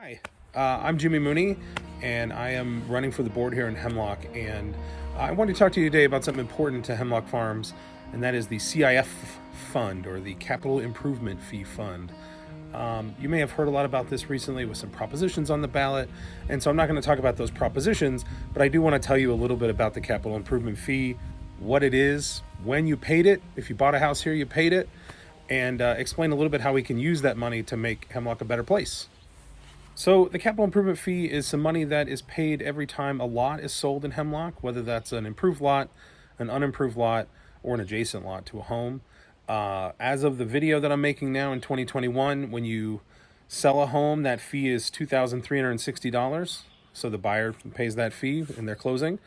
Hi, I'm Jimmy Mooney, and I am running for the board here in Hemlock. And I want to talk to you today about something important to Hemlock Farms, and that is the CIF fund, or the Capital Improvement Fee Fund. You may have heard a lot about this recently with some propositions on the ballot, and so I'm not going to talk about those propositions, but I do want to tell you a little bit about the Capital Improvement Fee, what it is, when you paid it, if you bought a house here, you paid it, and explain a little bit how we can use that money to make Hemlock a better place. So the capital improvement fee is some money that is paid every time a lot is sold in Hemlock, whether that's an improved lot, an unimproved lot, or an adjacent lot to a home. As of the video that I'm making now in 2021, when you sell a home, that fee is $2,360. So the buyer pays that fee in their closing.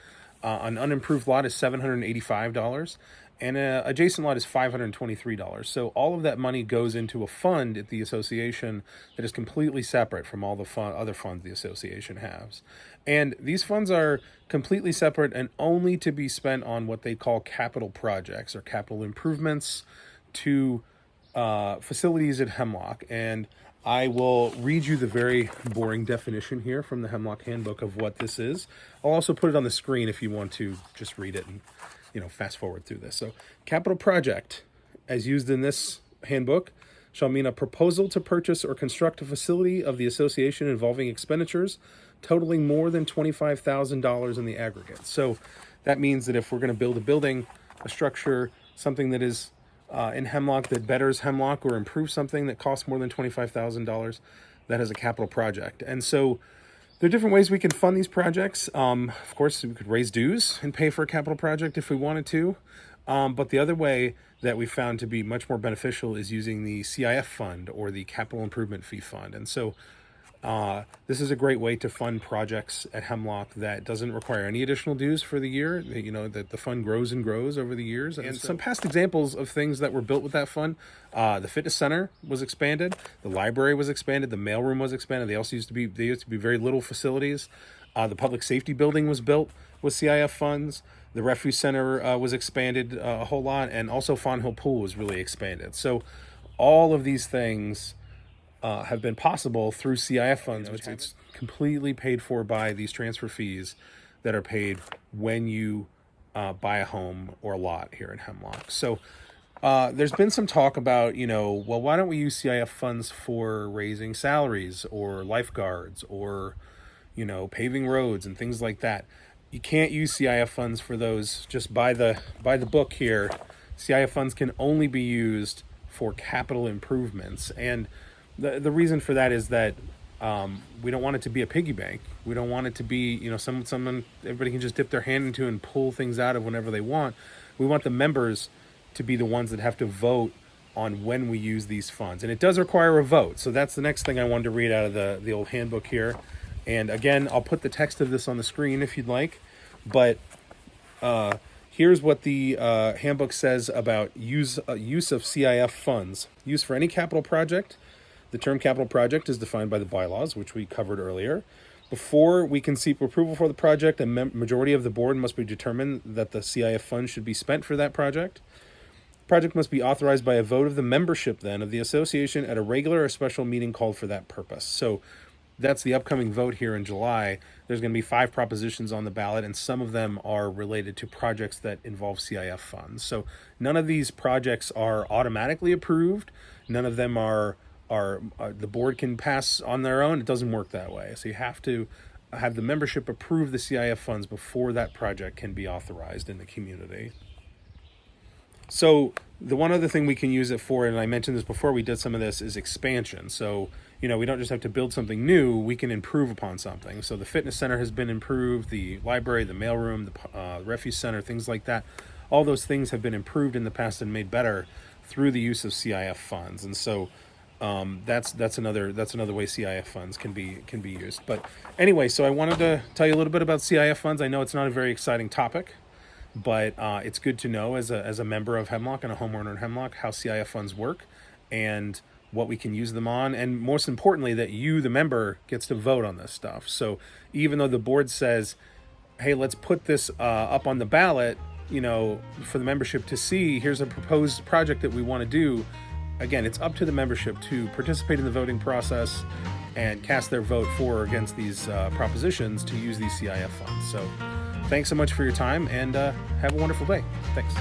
An unimproved lot is $785. And an adjacent lot is $523. So all of that money goes into a fund at the association that is completely separate from all the other funds the association has. And these funds are completely separate and only to be spent on what they call capital projects or capital improvements to facilities at Hemlock. And I will read you the very boring definition here from the Hemlock Handbook of what this is. I'll also put it on the screen if you want to just read it and fast forward through this. So capital project, as used in this handbook, shall mean a proposal to purchase or construct a facility of the association involving expenditures totaling more than $25,000 in the aggregate. So that means that if we're going to build a building, a structure, something that is in Hemlock that betters Hemlock or improves something that costs more than $25,000, that is a capital project. And so there are different ways we can fund these projects. Of course, we could raise dues and pay for a capital project if we wanted to. But the other way that we found to be much more beneficial is using the CIF fund, or the Capital Improvement Fee Fund. And so this is a great way to fund projects at Hemlock that doesn't require any additional dues for the year. That the fund grows and grows over the years. And some past examples of things that were built with that fund: the fitness center was expanded, the library was expanded, the mailroom was expanded. They used to be very little facilities. The public safety building was built with CIF funds. The refuse center was expanded a whole lot, and also Fawn Hill Pool was really expanded. So all of these things have been possible through CIF funds. It's completely paid for by these transfer fees that are paid when you buy a home or a lot here in Hemlock. So there's been some talk about, well, why don't we use CIF funds for raising salaries or lifeguards or, paving roads and things like that. You can't use CIF funds for those just by the book here. CIF funds can only be used for capital improvements. And the reason for that is that we don't want it to be a piggy bank. We don't want it to be, someone everybody can just dip their hand into and pull things out of whenever they want. We want the members to be the ones that have to vote on when we use these funds. And it does require a vote. So that's the next thing I wanted to read out of the old handbook here. And again, I'll put the text of this on the screen if you'd like. But here's what the handbook says about use of CIF funds. Use for any capital project. The term capital project is defined by the bylaws, which we covered earlier. Before we can seek approval for the project, a majority of the board must be determined that the CIF fund should be spent for that project. The project must be authorized by a vote of the membership then of the association at a regular or special meeting called for that purpose. So that's the upcoming vote here in July. There's going to be 5 propositions on the ballot, and some of them are related to projects that involve CIF funds. So none of these projects are automatically approved. None of them are the board can pass on their own. It doesn't work that way. So you have to have the membership approve the CIF funds before that project can be authorized in the community. So the one other thing we can use it for, and I mentioned this before, we did some of this, is expansion. So, we don't just have to build something new, we can improve upon something. So the fitness center has been improved, the library, the mailroom, the refuse center, things like that. All those things have been improved in the past and made better through the use of CIF funds. And so that's another way CIF funds can be used. But anyway, so I wanted to tell you a little bit about CIF funds. I know it's not a very exciting topic, but it's good to know as a member of Hemlock and a homeowner in Hemlock how CIF funds work and what we can use them on, and most importantly, that you, the member, gets to vote on this stuff. So even though the board says, hey, let's put this up on the ballot, for the membership to see, here's a proposed project that we want to do, again, it's up to the membership to participate in the voting process and cast their vote for or against these propositions to use these CIF funds. So thanks so much for your time, and have a wonderful day. Thanks.